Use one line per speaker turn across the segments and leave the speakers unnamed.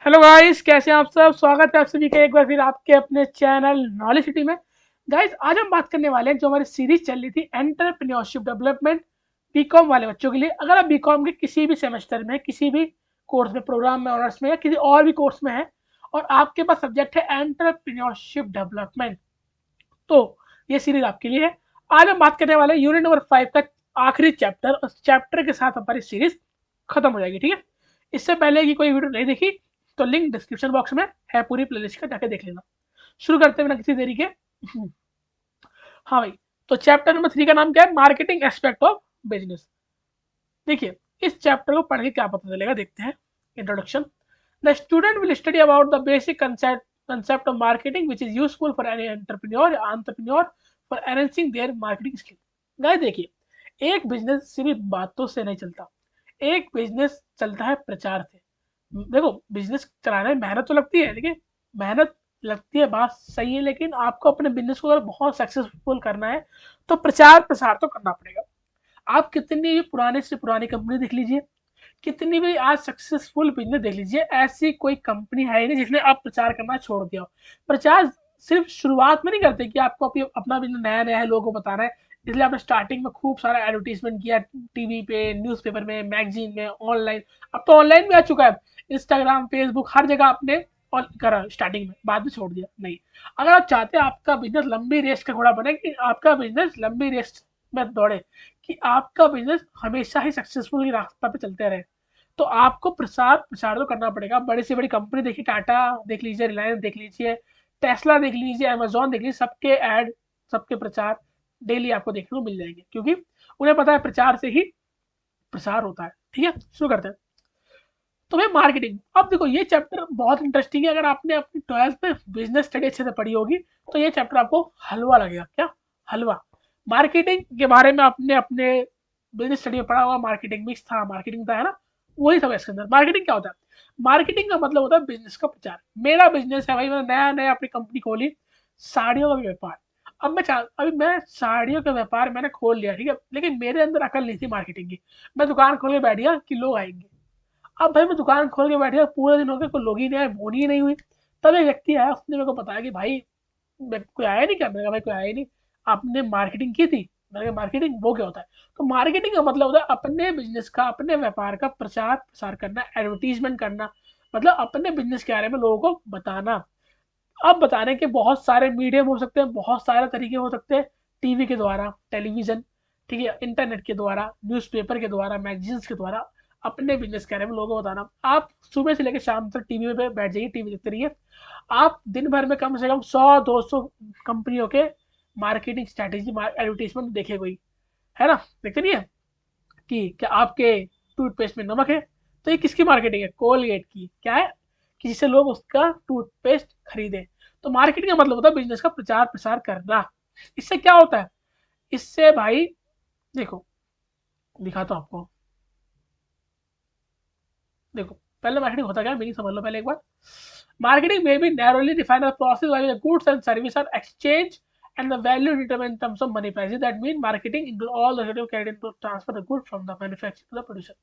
Hello guys, कैसे हैं आप सब। स्वागत है आप सभी का एक बार फिर आपके अपने चैनल नॉलेज सिटी में। गाइस, आज हम बात करने वाले हैं जो हमारी सीरीज चल रही थी एंटरप्रेन्योरशिप डेवलपमेंट बीकॉम वाले बच्चों के लिए। अगर आप बीकॉम के किसी भी सेमेस्टर में, किसी भी कोर्स में, प्रोग्राम में, ऑनर्स में या किसी और भी कोर्स में है और आपके पास सब्जेक्ट है एंटरप्रेन्योरशिप डेवलपमेंट, तो ये सीरीज आपके लिए है। आज हम बात करने वाले हैं यूनिट नंबर 5 का आखिरी चैप्टर। उस चैप्टर के साथ हमारी सीरीज खत्म हो जाएगी। ठीक है, इससे पहले की कोई वीडियो नहीं देखी तो लिंक डिस्क्रिप्शन बॉक्स में है, पूरी प्लेलिस्ट का, जाके देख लेना। शुरू करते हैं बिना किसी देरी के। हाँ भाई, तो चैप्टर नंबर 3 का नाम क्या है? Marketing aspect of business. देखिए, इस चैप्टर को पढ़ के क्या पता चलेगा, देखते हैं। Introduction. The student will study about the basic concept of marketing which is useful for any entrepreneur for enhancing their marketing skill। Guys देखिए, एक बिजनेस सिर्फ बातों से नहीं चलता, एक बिजनेस चलता है प्रचार से। देखो, बिजनेस चलाने में मेहनत तो लगती है, लेकिन मेहनत लगती है, बात सही है, लेकिन आपको अपने बिजनेस को अगर बहुत सक्सेसफुल करना है तो प्रचार प्रसार तो करना पड़ेगा। आप कितनी भी पुराने से पुरानी कंपनी देख लीजिए, कितनी भी आज सक्सेसफुल बिजनेस देख लीजिए, ऐसी कोई कंपनी है ही नहीं जिसने आप प्रचार करना छोड़ दिया हो। प्रचार सिर्फ शुरुआत में नहीं करते कि आपको अपना बिजनेस नया नया है, लोगों को बताना है, इसलिए आपने स्टार्टिंग में खूब सारा एडवर्टीजमेंट किया, टीवी पे, न्यूज़पेपर में, मैगजीन में, ऑनलाइन। अब तो ऑनलाइन भी आ चुका है, इंस्टाग्राम, फेसबुक, हर जगह आपने और करा स्टार्टिंग में, बाद में छोड़ दिया। नहीं, अगर आप चाहते हैं आपका बिजनेस लंबी रेस का घोड़ा बने, कि आपका बिजनेस लंबी रेस में दौड़े, कि आपका बिजनेस हमेशा ही सक्सेसफुल रास्ता पे चलते रहे, तो आपको प्रसार प्रचार तो करना पड़ेगा। बड़ी से बड़ी कंपनी देखिए, टाटा देख लीजिए, रिलायंस देख लीजिए, टेस्ला देख लीजिए, अमेजोन देख लीजिए, सबके ऐड, सबके प्रचार डेली आपको देखने को मिल जाएंगे, क्योंकि उन्हें पता है प्रचार से ही प्रसार होता है। ठीक है, शुरू करते हैं। तो भाई मार्केटिंग, अब देखो ये चैप्टर बहुत इंटरेस्टिंग है। अगर आपने अपनी 12th में बिजनेस स्टडी अच्छे से पढ़ी होगी तो ये चैप्टर आपको हलवा लगेगा। क्या हलवा? मार्केटिंग के बारे में आपने अपने बिजनेस स्टडी में पढ़ा होगा, मार्केटिंग मिक्स था, मार्केटिंग था, है ना? वही सब है इसके अंदर। मार्केटिंग क्या होता है? मार्केटिंग का मतलब होता है बिजनेस का प्रचार। मेरा बिजनेस है भाई, मैंने नया नया अपनी कंपनी खोली, साड़ियों का व्यापार। अभी मैं साड़ियों का व्यापार मैंने खोल लिया, ठीक है, लेकिन मेरे अंदर अकल नहीं थी मार्केटिंग की। मैं दुकान खोल के बैठ गया कि लोग आएंगे। अब भाई मैं दुकान खोल के बैठ गया, पूरे दिन हो गए, कोई लोग ही नहीं आए, बोनी ही नहीं हुई। तब एक व्यक्ति आया, उसने मेरे को बताया कि भाई कोई आया नहीं क्या? मैंने कहा भाई कोई आया ही नहीं। आपने मार्केटिंग की थी? मैंने कहा मार्केटिंग वो क्या होता है? तो मार्केटिंग का मतलब होता है अपने बिजनेस का, अपने व्यापार का प्रचार प्रसार करना, एडवर्टीजमेंट करना, मतलब अपने बिजनेस के बारे में लोगों को बताना। अब बताने के बहुत सारे मीडियम हो सकते हैं, बहुत सारे तरीके हो सकते हैं। टीवी के द्वारा, टेलीविजन, ठीक है, इंटरनेट के द्वारा, न्यूज़पेपर के द्वारा, मैगजीन्स के द्वारा अपने बिजनेस के बारे में लोगों को बताना। आप सुबह से लेकर शाम तक टीवी पे बैठ जाइए, टीवी देखते रहिए, आप दिन भर में कम से कम 100-200 कंपनियों के मार्केटिंग स्ट्रैटेजी, एडवर्टीजमेंट देखे कोई, है ना? देखते नहीं है कि क्या आपके टूथपेस्ट में नमक है, तो ये किसकी मार्केटिंग है? कोलगेट की। क्या है? कि जिससे लोग उसका टूथपेस्ट खरीदें। तो मार्केटिंग का मतलब होता है बिजनेस का प्रचार प्रसार करना। इससे क्या होता है? इससे भाई देखो, दिखाता हूँ आपको। देखो, पहले मार्केटिंग होता क्या है, मीनिंग समझ लो पहले एक बार। मार्केटिंग में be narrowly defined as process where the goods and services are exchanged and the value determined in terms of money prices. That means marketing include all the initiative carried into transfer the good from the manufacturer to the producer।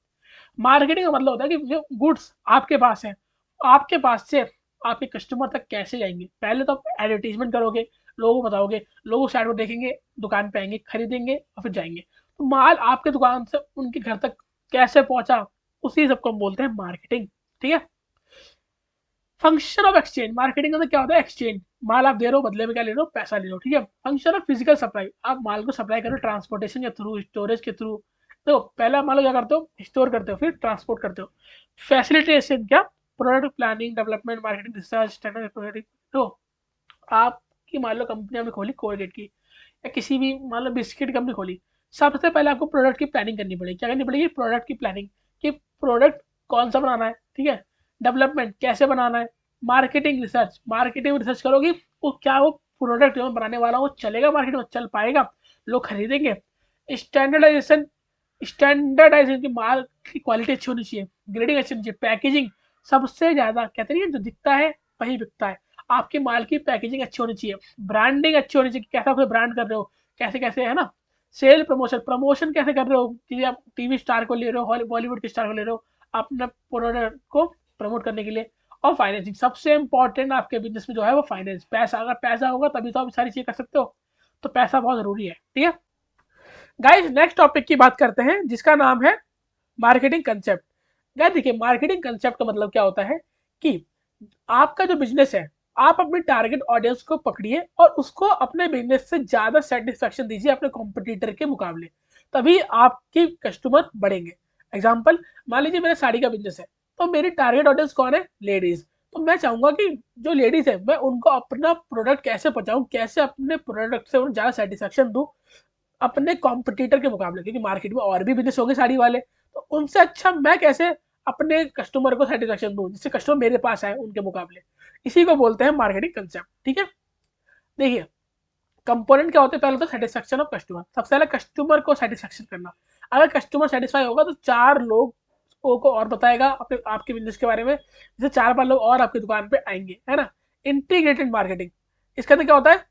Marketing का मतलब होता है कि जो goods आपके पास है, आपके पास से आपके कस्टमर तक कैसे जाएंगे। पहले तो आप एडवर्टीजमेंट करोगे, लोगों को बताओगे, लोग उस एड को देखेंगे, दुकान पे आएंगे, खरीदेंगे और फिर जाएंगे। तो माल आपके दुकान से उनके घर तक कैसे पहुंचा, उसी सबको हम बोलते हैं मार्केटिंग। ठीक है। फंक्शन ऑफ एक्सचेंज, मार्केटिंग का तो क्या होता है? एक्सचेंज, माल आप दे रहे हो, बदले में क्या ले रहे हो? पैसा ले रहे हो। ठीक है। फंक्शन ऑफ फिजिकल सप्लाई, आप माल को सप्लाई कर रहे हो ट्रांसपोर्टेशन के थ्रू, स्टोरेज के थ्रू। तो पहला माल क्या करते हो? स्टोर करते हो, फिर ट्रांसपोर्ट करते हो। फैसिलिटेशन क्या? Product planning, development, marketing, research, standard product. तो आपकी मान लो कंपनी आपने खोली कोलगेट की, या किसी भी मान लो बिस्किट कंपनी खोली, सबसे पहले आपको प्रोडक्ट की प्लानिंग करनी पड़ेगी। क्या करनी पड़ेगी? प्रोडक्ट की प्लानिंग, कि प्रोडक्ट कौन सा बनाना है। ठीक है। डेवलपमेंट, कैसे बनाना है। मार्केटिंग रिसर्च, मार्केटिंग रिसर्च करोगी वो क्या, वो प्रोडक्ट जो मैं बनाने वाला हूँ वो चलेगा मार्केट में, चल पाएगा, लोग खरीदेंगे। स्टैंडर्डाइजेशन, स्टैंडर्डाइजेशन की माल की क्वालिटी अच्छी होनी चाहिए, ग्रेडिंग अच्छी होनी चाहिए, पैकेजिंग, सबसे ज्यादा कहते नहीं है जो दिखता है वही बिकता है। आपके माल की पैकेजिंग अच्छी होनी चाहिए, ब्रांडिंग अच्छी होनी चाहिए, कैसा कोई ब्रांड कर रहे हो, कैसे कैसे, है ना? सेल प्रमोशन, प्रमोशन कैसे कर रहे हो, कि आप टीवी स्टार को ले रहे हो, बॉलीवुड के स्टार को ले रहे हो अपने प्रोडक्ट को प्रमोट करने के लिए। और फाइनेंसिंग सबसे इंपॉर्टेंट आपके बिजनेस में जो है वो फाइनेंस, पैसा। अगर पैसा होगा तभी तो आप सारी चीजें कर सकते हो, तो पैसा बहुत जरूरी है। ठीक है गाइस, नेक्स्ट टॉपिक की बात करते हैं जिसका नाम है मार्केटिंग कंसेप्ट। गाइस देखिए, मार्केटिंग कंसेप्ट का मतलब क्या होता है कि आपका जो बिजनेस है, आप अपनी टारगेट ऑडियंस को पकड़िए और उसको अपने बिजनेस से ज्यादा सेटिस्फेक्शन दीजिए अपने कॉम्पिटिटर के मुकाबले, तभी आपके कस्टमर बढ़ेंगे। एग्जाम्पल, मान लीजिए मेरा साड़ी का बिजनेस है, तो मेरी टारगेट ऑडियंस कौन है? लेडीज। तो मैं चाहूंगा कि जो लेडीज है मैं उनको अपना प्रोडक्ट कैसे पहुंचाऊं, कैसे अपने प्रोडक्ट से उन्हें ज्यादा सेटिस्फेक्शन दूं अपने कॉम्पिटिटर के मुकाबले, क्योंकि मार्केट में और भी बिजनेस होंगे साड़ी वाले, तो उनसे अच्छा मैं कैसे अपने कस्टमर को सेटिस्फेक्शन दूं जिससे कस्टमर मेरे पास आए उनके मुकाबले। इसी को बोलते हैं मार्केटिंग कंसेप्ट। ठीक है, देखिए कंपोनेंट क्या होते हैं, पहले तो सेटिस्फेक्शन ऑफ कस्टमर, सबसे पहले कस्टमर को सेटिस्फेक्शन करना। अगर कस्टमर सेटिस्फाई होगा तो चार लोग को और बताएगा अपने आपके बिजनेस के बारे में, जैसे चार पांच लोग और आपकी दुकान पे आएंगे, है ना। इंटीग्रेटेड मार्केटिंग, इसके अंदर क्या होता है,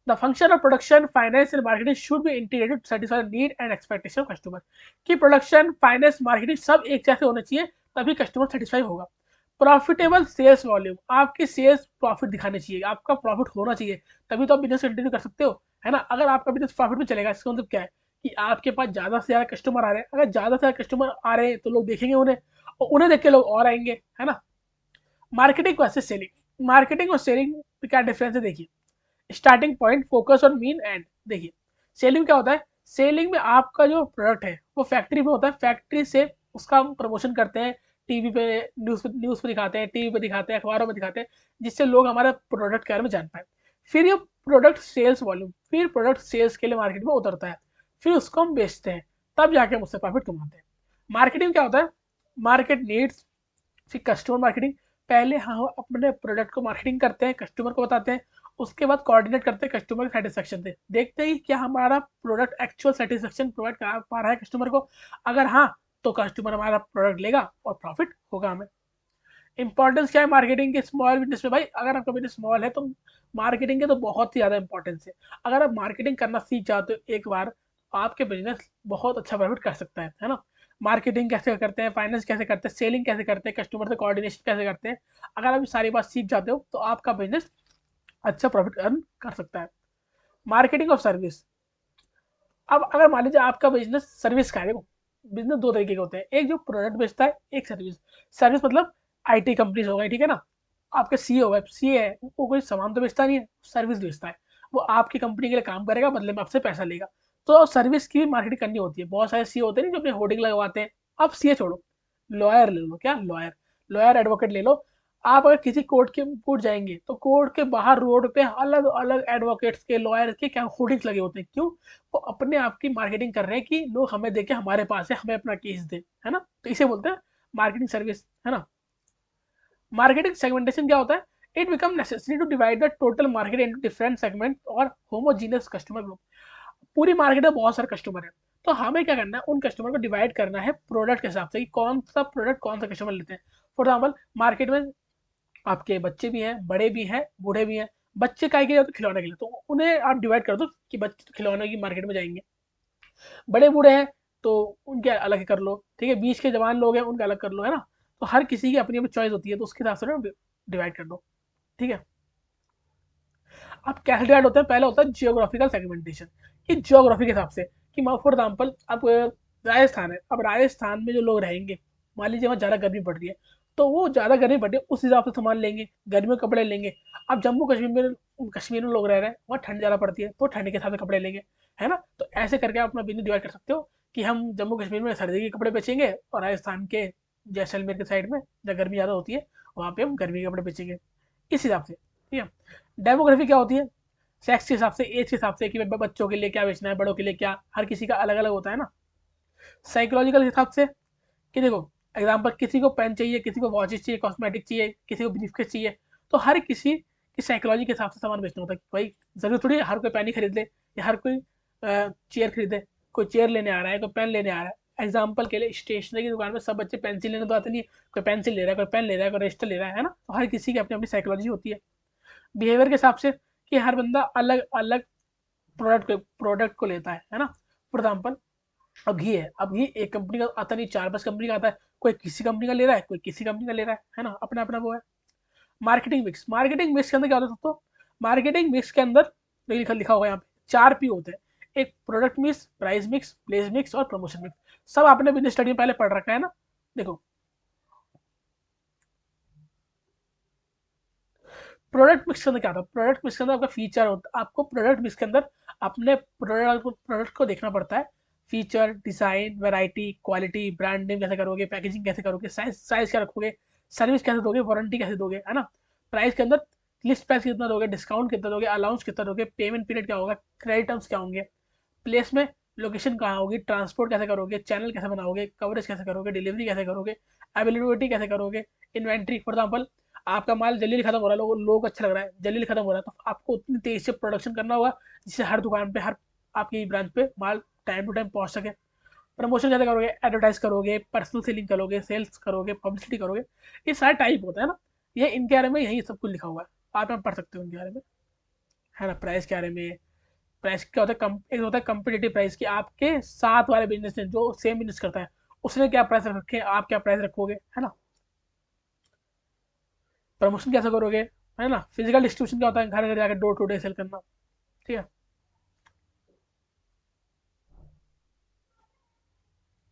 the function of production finance and marketing should be integrated to satisfy the need and expectation of customer. कि प्रोडक्शन, फाइनेंस, मार्केटिंग सब एक जैसे होने चाहिए, तभी कस्टमर सेटिस्फाई होगा। प्रॉफिटेबल सेल्स वॉल्यूम, आपकी सेल्स प्रॉफिट दिखाने चाहिए, आपका प्रॉफिट होना चाहिए, तभी तो आप बिजनेस कंटिन्यू कर सकते हो, है ना। अगर आपका बिजनेस प्रॉफिट में चलेगा, इसका मतलब क्या है कि आपके पास ज्यादा से ज्यादा कस्टमर आ रहे हैं। अगर ज्यादा से ज्यादा कस्टमर आ रहे हैं तो लोग देखेंगे उन्हें, और उन्हें देख के लोग और आएंगे, है ना। मार्केटिंग वर्सेस सेलिंग, मार्केटिंग और सेलिंग में क्या डिफरेंस है देखिए। स्टार्टिंग पॉइंट, फोकस और मीन एंड। देखिए सेलिंग क्या होता है, सेलिंग में आपका जो प्रोडक्ट है वो फैक्ट्री में होता है, फैक्ट्री से उसका हम प्रमोशन करते हैं, टीवी पे, न्यूज पे दिखाते हैं, टीवी पे दिखाते हैं, अखबारों में दिखाते हैं, जिससे लोग हमारे प्रोडक्ट के बारे में जान पाए। फिर ये प्रोडक्ट सेल्स वॉल्यूम, फिर प्रोडक्ट सेल्स के लिए मार्केट में उतरता है, फिर उसको हम बेचते हैं, तब जाके हम उससे प्रॉफिट कमाते हैं। मार्केटिंग क्या होता है, मार्केट नीड्स, फिर कस्टमर मार्केटिंग। पहले हम अपने प्रोडक्ट को मार्केटिंग करते हैं, कस्टमर को बताते हैं, उसके बाद कोऑर्डिनेट करते हैं कस्टमर के सेटिस्फेक्शन से, देखते हैं क्या हमारा प्रोडक्ट एक्चुअल सेटिस्फेक्शन प्रोवाइड करा पा रहा है कस्टमर को। अगर हाँ, तो कस्टमर हमारा प्रोडक्ट लेगा और प्रॉफिट होगा हमें। इंपॉर्टेंस क्या है मार्केटिंग के स्मॉल बिजनेस में? भाई अगर आपका बिजनेस स्मॉल है तो मार्केटिंग के तो बहुत ही ज़्यादा इंपॉर्टेंस है। अगर आप मार्केटिंग करना सीख जाते हो एक बार, आपके बिजनेस बहुत अच्छा प्रॉफिट कर सकता है ना। मार्केटिंग कैसे करते हैं, फाइनेंस कैसे करते हैं, सेलिंग कैसे करते हैं, कस्टमर से कोऑर्डिनेशन कैसे करते हैं, अगर आप सारी बात सीख जाते हो तो आपका बिजनेस अच्छा प्रॉफिट अर्न कर सकता है। मार्केटिंग ऑफ सर्विस, अब अगर मान लीजिए आपका बिजनेस सर्विस का है, देखो बिजनेस दो तरीके के होते हैं, एक जो प्रोडक्ट बेचता है, एक सर्विस। सर्विस मतलब आईटी कंपनीज हो गई, ठीक है ना। आपके सीए है, सीए है वो कोई सामान तो बेचता नहीं है, सर्विस बेचता है। वो आपकी कंपनी के लिए काम करेगा, बदले में आपसे पैसा लेगा। तो सर्विस की मार्केटिंग करनी होती है। बहुत सारे सीए होते हैं जो अपने होर्डिंग लगवाते हैं। अब सीए छोड़ो, लॉयर ले लो, क्या लॉयर, लॉयर एडवोकेट ले लो। आप अगर किसी कोर्ट जाएंगे तो कोर्ट के बाहर रोड पे अलग अलग एडवोकेट्स के, लॉयर के क्या होर्डिंग्स लगे होते हैं, क्यों? वो अपने आप की मार्केटिंग कर रहे हैं कि लोग हमें देखे, हमारे पास है, हमें अपना केस दे, है ना। तो इसे बोलते हैं मार्केटिंग सर्विस, है ना। मार्केटिंग सेगमेंटेशन क्या होता है, it become necessary to divide the total market into different segment और होमोजीनियस कस्टमर ग्रुप। पूरी मार्केट में बहुत सारे कस्टमर है, तो हमें क्या करना है, उन कस्टमर को डिवाइड करना है प्रोडक्ट के हिसाब से कि कौन सा प्रोडक्ट कौन सा कस्टमर लेते हैं। फॉर एग्जाम्पल, मार्केट में आपके बच्चे भी हैं, बड़े भी हैं, बूढ़े भी हैं। बच्चे काय के लिए तो खिलौने के लिए, तो उन्हें आप डिवाइड कर दो कि बच्चे तो खिलौने की मार्केट में जाएंगे। बड़े बूढ़े हैं तो उनके अलग कर लो, ठीक है। बीच के जवान लोग हैं उनका अलग कर लो, है ना। तो हर किसी की अपनी अपनी चॉइस होती है, तो उसके हिसाब से डिवाइड कर दो, ठीक है। अब कैसे डिवाइड होते हैं, पहले होता है जियोग्राफिकल सेगमेंटेशन, कि जियोग्राफी के हिसाब से, कि फॉर एग्जाम्पल अब राजस्थान है, अब राजस्थान में जो लोग रहेंगे, मान लीजिए वहाँ ज़्यादा गर्मी पड़ रही है, तो वो ज़्यादा गर्मी पड़ रही है उस हिसाब से सामान लेंगे, गर्मी में कपड़े लेंगे। अब जम्मू कश्मीर में लोग रह रहे हैं, वहाँ ठंड ज़्यादा पड़ती है तो ठंड के हिसाब से कपड़े लेंगे, है ना। तो ऐसे करके आप अपना बिजनेस डिवाइड कर सकते हो कि हम जम्मू कश्मीर में सर्दी के कपड़े बेचेंगे और राजस्थान के जैसलमेर के साइड में जहाँ गर्मी ज़्यादा होती है वहाँ पे हम गर्मी के कपड़े बेचेंगे, इस हिसाब से, ठीक है। डेमोग्राफी क्या होती है, सेक्स के हिसाब से, एज के हिसाब से, कि बच्चों के लिए क्या बेचना है, बड़ों के लिए क्या, हर किसी का अलग अलग होता है ना। साइकोलॉजिकल हिसाब से, कि देखो एग्जाम्पल, किसी को पेन चाहिए, किसी को वॉचेस चाहिए, कॉस्मेटिक चाहिए, किसी को ब्रीफकेस चाहिए, तो हर किसी की साइकोलॉजी के हिसाब से सामान बेचना होता है। भाई जरूर थोड़ी हर कोई पेन ही खरीद ले या हर कोई चेयर खरीदे, कोई चेयर लेने आ रहा है, कोई पेन लेने आ रहा है। एग्जाम्पल के लिए स्टेशनरी की दुकान में सब बच्चे पेंसिल लेने तो आते नहीं है, कोई पेंसिल ले रहा है, कोई पेन ले रहा है, कोई रजिस्टर ले रहा है ना। तो हर किसी की अपनी अपनी साइकोलॉजी होती है। बिहेवियर के हिसाब से, कि हर बंदा अलग अलग प्रोडक्ट को लेता है ना। फॉर एग्जाम्पल, अब घी है, अब घी एक कंपनी का आता नहीं, चार पांच कंपनी का आता है। कोई किसी कंपनी का ले रहा है, कोई किसी कंपनी का ले रहा है ना, अपना अपना वो है। मार्केटिंग मिक्स के अंदर क्या होता है दोस्तों, मार्केटिंग मिक्स के अंदर लिखा लिखा हुआ है यहाँ पे 4 P होते हैं। एक product mix, price mix, place mix और प्रमोशन मिक्स। सब आपने बिजनेस स्टडी में पहले पढ़ रखा है ना। देखो प्रोडक्ट मिक्स के अंदर क्या होता है, प्रोडक्ट मिक्स के अंदर आपका फीचर होता है। आपको प्रोडक्ट मिक्स के अंदर अपने प्रोडक्ट को देखना पड़ता है। Feature, design, variety, quality, brand name कैसे करोगे, पैकेजिंग कैसे करोगे, साइज साइज क्या रखोगे, सर्विस कैसे दोगे, वारंटी कैसे दोगे, है ना। प्राइस के अंदर लिस्ट प्राइस कितना दोगे, डिस्काउंट कितना दोगे, अलाउंस कितना दोगे, पेमेंट पीरियड क्या होगा, क्रेडिट टर्म्स क्या होंगे। प्लेस में लोकेशन कहाँ होगी, ट्रांसपोर्ट कैसे करोगे, चैनल कैसे बनाओगे, कवरेज कैसे करोगे, डिलीवरी कैसे करोगे, अवेलेबिलिटी कैसे करोगे, इन्वेंट्री। फॉर एग्जाम्पल आपका माल जल्दी खत्म हो रहा है, लोगों को अच्छा लग रहा है, जल्दी खत्म हो रहा है, तो आपको उतनी तेज से प्रोडक्शन करना होगा जिससे हर दुकान पे, हर आपकी ब्रांच पे माल टाइम टू टाइम पहुंच सके। प्रमोशन कैसे करोगे, एडवर्टाइज करोगे, पर्सनल सेलिंग करोगे, सेल्स करोगे, पब्लिसिटी करोगे। ये सारा टाइप होता है ना, ये इनके बारे में यही सब कुछ लिखा हुआ है, आप यहाँ पढ़ सकते हो इनके बारे में, है ना। प्राइस के बारे में, प्राइस क्या होता है, एक होता है कंपिटेटिव प्राइस की, आपके साथ वाले बिजनेस ने जो सेम बिजनेस करता है उसने क्या प्राइस रखे, आप क्या प्राइस रखोगे, है ना। प्रमोशन कैसे करोगे, है ना। फिजिकल डिस्ट्रीब्यूशन क्या होता है, घर घर जाकर डोर टू डे सेल करना, ठीक है।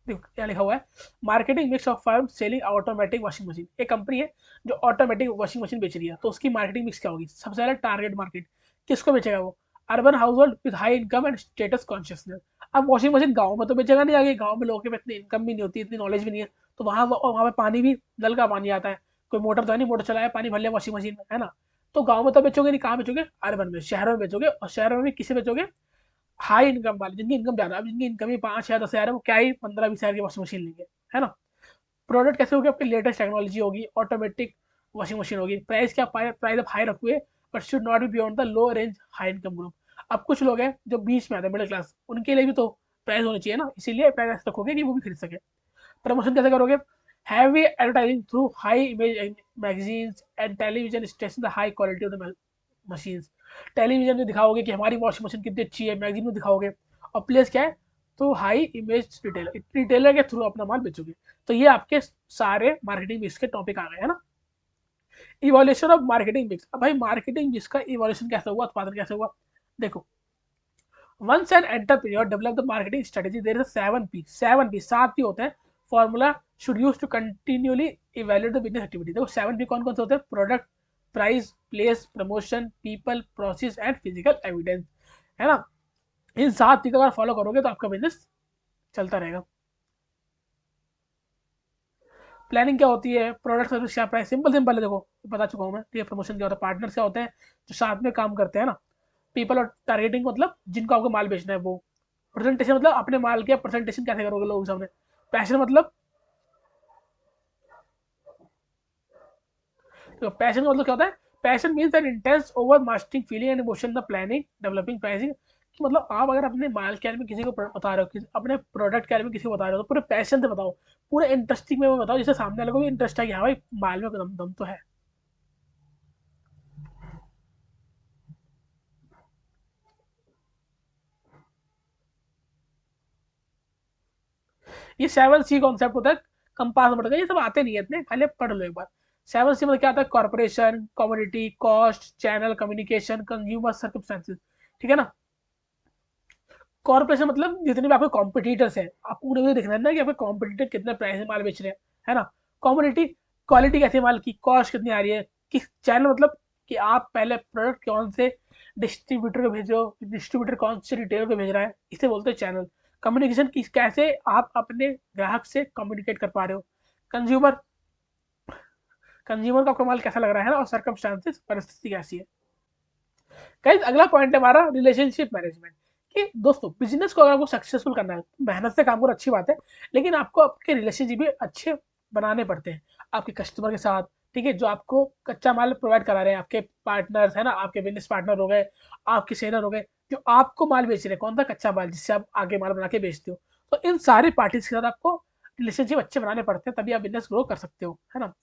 देखो क्या लिखा हुआ है, marketing mix of firm selling automatic washing machine. एक कंपनी है जो ऑटोमेटिक वॉशिंग मशीन बेच रही है, तो उसकी मार्केटिंग मिक्स क्या होगी, सबसे पहले टारगेट मार्केट, किसको बेचेगा वो, urban house hold with high income and status consciousness. अब वॉशिंग मशीन गाँव में तो बेचेगा नहीं, आगे गाँव में लोगों के पास इतनी इनकम भी नहीं होती, इतनी नॉलेज भी नहीं है, तो वहाँ पे पानी भी नल का पानी आता है, कोई मोटर तो नहीं, मोटर चलाया पानी भर लिया वॉशिंग मशीन में, है ना। तो गाँव में तो बेचोगे नहीं, कहाँ बेचोगे, अर्बन में, शहरों में बेचोगे, और शहरों में भी किसे बेचोगे, हाई इनकम वाले, जिनकी इनकम ज्यादा, अब जिनकी इनकम ही 5 या 10 हजार है, वो क्या ही 15-20 हजार की वॉशिंग मशीन लेंगे, है ना। प्रोडक्ट कैसे होगी, आपकी लेटेस्ट टेक्नोलॉजी होगी, ऑटोमेटिक वॉशिंग मशीन होगी। प्राइस क्या, प्राइस आप हाई रखोगे, but should not be beyond the low range high income group. अब कुछ लोग हैं जो बीच में आते हैं, मिडिल क्लास, उनके लिए भी तो प्राइस होनी चाहिए ना, इसीलिए प्राइस रखोगे कि वो भी खरीद सके। प्रमोशन कैसे करोगे, heavy advertising through high image magazines and television station the high quality of the machines. Television में दिखाओगे कि हमारी वॉशिंग मशीन कितनी अच्छी है, मैगजीन में दिखाओगे। और प्लेस क्या है, तो हाई इमेज रिटेलर, रिटेलर के थ्रू अपना माल बेचोगे। तो ये आपके सारे मार्केटिंग मिक्स के टॉपिक आ गए, है ना। इवोल्यूशन ऑफ मार्केटिंग मिक्स, अब भाई मार्केटिंग मिक्स का इवोल्यूशन कैसे हुआ, उत्पादन कैसे हुआ, देखो। Once an entrepreneur develop the marketing strategy, there is 7 P 7 P होते हैं। Formula should use to continuously evaluate the business activity. देखो 7 P कौन कौन से होते हैं, product, price, place, promotion, people, process and physical evidence, है ना। इन 7 P का अगर फॉलो करोगे तो आपका बिजनेस चलता रहेगा। प्लानिंग क्या होती है, प्रोडक्ट सर्विस क्या प्राइस, सिंपल सिंपल है, देखो बता चुका हूँ मैं, ठीक है। प्रमोशन क्या होता है, पार्टनर्स क्या होते हैं जो साथ में काम करते हैं ना। पीपल और टारगेटिंग मतलब जिनको आपको माल बेचना है वो। प्रेजेंटेशन मतलब अपने माल के प्रेजेंटेशन कैसे करोगे लोगों के सामने। पैशन मतलब, तो पैशन का मतलब क्या होता है, passion means that intense over mastering feeling and emotion the planning developing pricing. कि मतलब आप अगर अपने माल के बारे में किसी को बता रहे हो, अपने प्रोडक्ट के बारे में किसी को बता रहे हो, तो पूरे पैशन से बताओ, पूरे इंटरेस्टिंग में बताओ, जिससे सामने वाले को भी इंटरेस्ट है कि हाँ भाई माल में दम तो है। ये 7 C कॉन्सेप्ट होता है, कंपास नंबर का, ये सब आते नहीं है इतने, खाली पढ़ लो एक बार। 7 C मतलब क्या आता है, corporation, community, cost, channel, communication, consumer, circumstances, ठीक है ना। कॉर्पोरेशन मतलब जितने भी आपके कॉम्पिटिटर्स हैं, आपको उन्हें भी देखना है ना कि आपके कॉम्पिटिटर कितने प्राइस में माल बेच रहे हैं, है ना। कम्युनिटी, क्वालिटी कैसी है माल की, कॉस्ट कितनी आ रही है। किस चैनल मतलब कि आप पहले प्रोडक्ट कौन से डिस्ट्रीब्यूटर को भेजो, डिस्ट्रीब्यूटर कौन से रिटेलर को भेज रहा है, इसे बोलते हैं चैनल। कम्युनिकेशन किस, कैसे आप अपने ग्राहक से कम्युनिकेट कर पा रहे हो। कंज्यूमर, कंज्यूमर को आपका माल कैसा लग रहा है ना, और सर्कमस्टांसेस, परिस्थिति कैसी है। गाइस अगला पॉइंट है हमारा रिलेशनशिप मैनेजमेंट। कि दोस्तों बिजनेस को अगर आपको सक्सेसफुल करना है, मेहनत से काम करो, अच्छी बात है, लेकिन आपको आपके रिलेशनशिप भी अच्छे बनाने पड़ते हैं आपके कस्टमर के साथ, ठीक है। जो आपको कच्चा माल प्रोवाइड करा रहे हैं, आपके पार्टनर्स है ना, आपके बिजनेस पार्टनर हो गए, आपके सेलर हो गए, जो आपको माल बेच रहे हैं, कौन सा कच्चा माल जिससे आप आगे माल बना के बेचते हो। तो इन सारी पार्टीज के साथ आपको रिलेशनशिप अच्छे बनाने पड़ते हैं, तभी आप बिजनेस ग्रो कर सकते हो, है ना।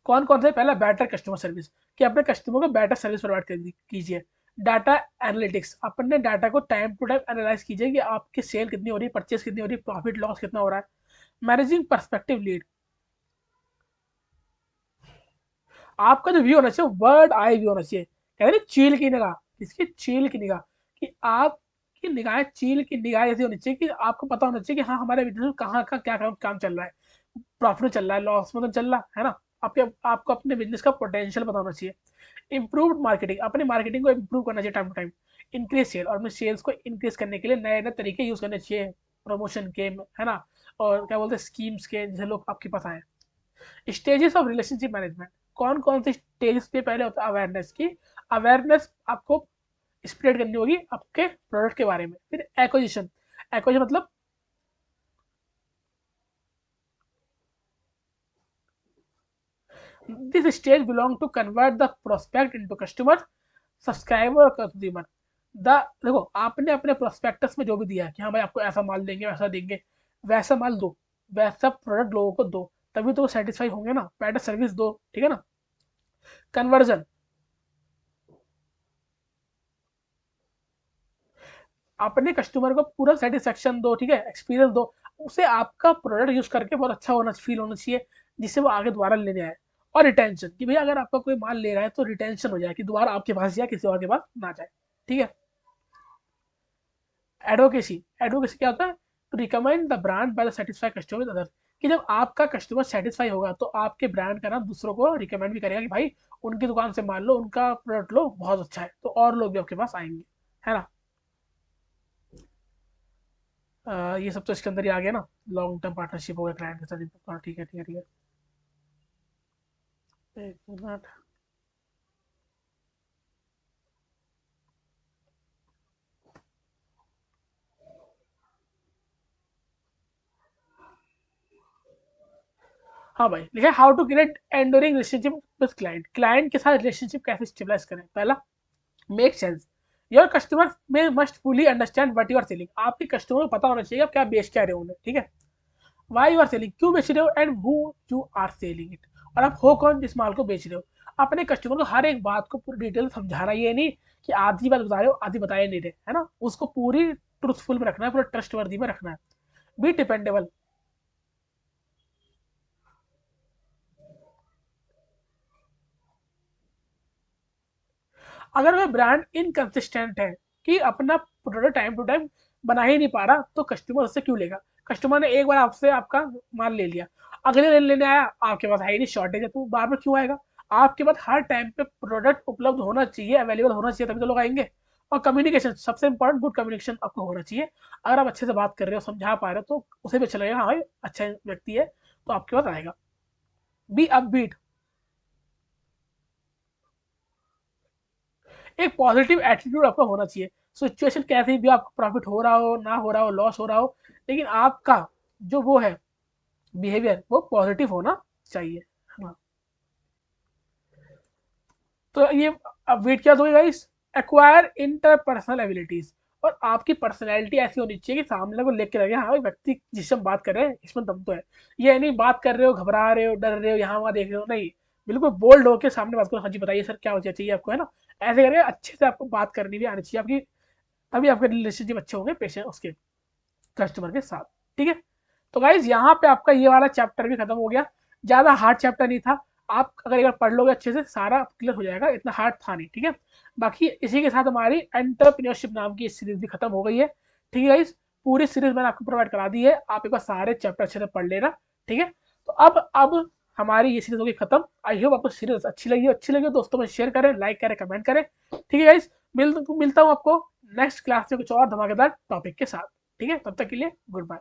कौन कौन से, पहला बेटर कस्टमर सर्विस, कि अपने कस्टमर को बेटर सर्विस प्रोवाइड कीजिए। डाटा एनालिटिक्स, अपने डाटा को टाइम टू टाइम एनालाइज कीजिए कि आपकी सेल कितनी हो रही है, परचेस कितनी हो रही है, प्रॉफिट लॉस कितना हो रहा है। मैनेजिंग पर्सपेक्टिव लीड, आपका जो व्यू होना चाहिए वर्ड आई व्यू होना चाहिए, कहते हैं चील की निगाह, किसकी, चील की निगाह, कि आपकी निगाहें चील की निगाह ऐसी होनी चाहिए कि आपको पता होना चाहिए कि हाँ हमारे बिजनेस में कहाँ का क्या काम चल रहा है, प्रॉफिट में चल रहा है, लॉस में तो चल रहा है ना। आपके आपको अपने बिजनेस का पोटेंशियल पता होना चाहिए। इंप्रूव्ड मार्केटिंग, अपनी मार्केटिंग को इंप्रूव करना चाहिए time to time. Increase sale, और अपने सेल्स को इंक्रीज करने के लिए नए नए तरीके यूज करने चाहिए, प्रमोशन के, है ना, और क्या बोलते हैं स्कीम्स के, जैसे लोग आपके पास आए। स्टेजेस ऑफ रिलेशनशिप मैनेजमेंट, कौन कौन से स्टेजेस पे पहले होता है अवेयरनेस की, अवेयरनेस आपको स्प्रेड करनी होगी आपके प्रोडक्ट के बारे में। फिर एक्विजिशन, एक्विजिशन मतलब this stage belong to convert the prospect into customer, subscriber, consumer. The देखो आपने अपने प्रोस्पेक्टस में जो भी दिया है कि हाँ भाई आपको ऐसा माल देंगे, वैसा देंगे, वैसा माल दो, वैसा प्रोडक्ट लोगों को दो, तभी तो वो सेटिस्फाई होंगे ना, बेटर सर्विस दो, ठीक है ना। कन्वर्जन, अपने कस्टमर को पूरा सेटिस्फेक्शन दो, ठीक है, एक्सपीरियंस दो, उसे आपका प्रोडक्ट यूज करके बहुत अच्छा होना फील होना चाहिए, जिससे वो आगे दोबारा लेने आए। और रिटेंशन, कि भैया अगर आपका कोई माल ले रहा है तो रिटेंशन हो जाए, कि दोबारा आपके पास जाए, किसी और के पास ना जाए, ठीक है। एडवोकेसी, एडवोकेसी क्या होता है, to recommend the brand by the satisfied customer with other, कि जब आपका कस्टमर सेटिस्फाई होगा तो आपके ब्रांड का नाम दूसरों को रिकमेंड भी करेगा कि भाई उनकी दुकान से मान लो, उनका प्रोडक्ट लो, बहुत अच्छा है, तो और लोग भी आपके पास आएंगे, है ना। ये सब तो इसके अंदर ही आ गया ना, लॉन्ग टर्म पार्टनरशिप हो गया क्लाइंट के साथ, हाँ, ठीक है ठीक है ठीक है। एक मिनट। हाँ भाई, लिखा है how to create enduring relationship with client, client के साथ रिलेशनशिप कैसे स्टेबलाइज करें। पहला, मेक सेंस, योर कस्टमर में must fully understand what you are selling, आपके कस्टमर को पता होना चाहिए आप क्या बेच क्या रहे हो उन्हें, ठीक है। वाई यू आर सेलिंग, क्यों बेच रहे हो, and who you are selling it, और आप हो कौन जिस माल को बेच रहे हो। अपने कस्टमर को हर एक बात को पूरी डिटेल समझाना, ये नहीं कि आधी बात बता रहे हो आधी बताए नहीं रहे, है ना, उसको पूरी ट्रूथफुल में रखना है, पूरा ट्रस्टवर्दी में रखना है। बी डिपेंडेबल, अगर वह ब्रांड इनकंसिस्टेंट है कि अपना प्रोडक्ट टाइम टू टाइम बना ही नहीं पा रहा, तो कस्टमर उससे क्यों लेगा। कस्टमर ने एक बार आपसे आपका माल ले लिया, अगले दिन लेने आया, आपके पास है ही नहीं, शॉर्टेज है, तो बार बार क्यों आएगा। आपके पास हर टाइम पे प्रोडक्ट उपलब्ध होना चाहिए, अवेलेबल होना चाहिए, तभी तो लोग आएंगे। और कम्युनिकेशन सबसे इंपॉर्टेंट, गुड कम्युनिकेशन आपको होना चाहिए। अगर आप अच्छे से बात कर रहे हो, समझा पा रहे हो, तो उसे भी अच्छा लगेगा, हाँ भाई अच्छा व्यक्ति है, तो आपके पास आएगा। बी अपबीट, एक पॉजिटिव एटीट्यूड आपका होना चाहिए, सिचुएशन कैसे भी, आपको प्रॉफिट हो रहा हो ना हो रहा हो, लॉस हो रहा हो, लेकिन आपका जो वो है बिहेवियर वो पॉजिटिव होना चाहिए, है ना। तो ये अब वेट क्या होगा गाइस, एक्वायर इंटरपर्सनल एबिलिटीज, और आपकी पर्सनैलिटी ऐसी होनी चाहिए कि सामने को लेकर लगे हाँ भाई व्यक्ति जिससे हम बात कर रहे हैं इसमें दम तो है। ये नहीं बात कर रहे हो, घबरा रहे हो, डर रहे हो, यहाँ वहाँ देख रहे हो, नहीं, बिल्कुल बोल्ड होकर सामने बात करो, हाँ जी बताइए सर क्या हो चाहिए आपको, है ना। ऐसे करके अच्छे से आपको बात करनी भी आनी चाहिए आपकी, तभी आपके रिलेशनशिप अच्छे होंगे पेशेंट उसके कस्टमर के साथ, ठीक है। तो गाइज यहाँ पे आपका ये वाला चैप्टर भी खत्म हो गया, ज्यादा हार्ड चैप्टर नहीं था, आप अगर एक बार पढ़ लोगे अच्छे से सारा क्लियर हो जाएगा, इतना हार्ड था नहीं, ठीक है। बाकी इसी के साथ हमारी एंटरप्रेन्योरशिप नाम की सीरीज भी खत्म हो गई है, ठीक है गाइज। पूरी सीरीज मैंने आपको प्रोवाइड करा दी है, आप एक बार सारे चैप्टर अच्छे से पढ़ लेना, ठीक है। तो अब हमारी ये सीरीज होगी खत्म। आई होप आपको सीरीज अच्छी लगी दोस्तों में शेयर करें, लाइक करें, कमेंट करें, ठीक है गाइज। मिलता हूँ आपको नेक्स्ट क्लास में कुछ और धमाकेदार टॉपिक के साथ, ठीक है, तब तक के लिए गुड बाय।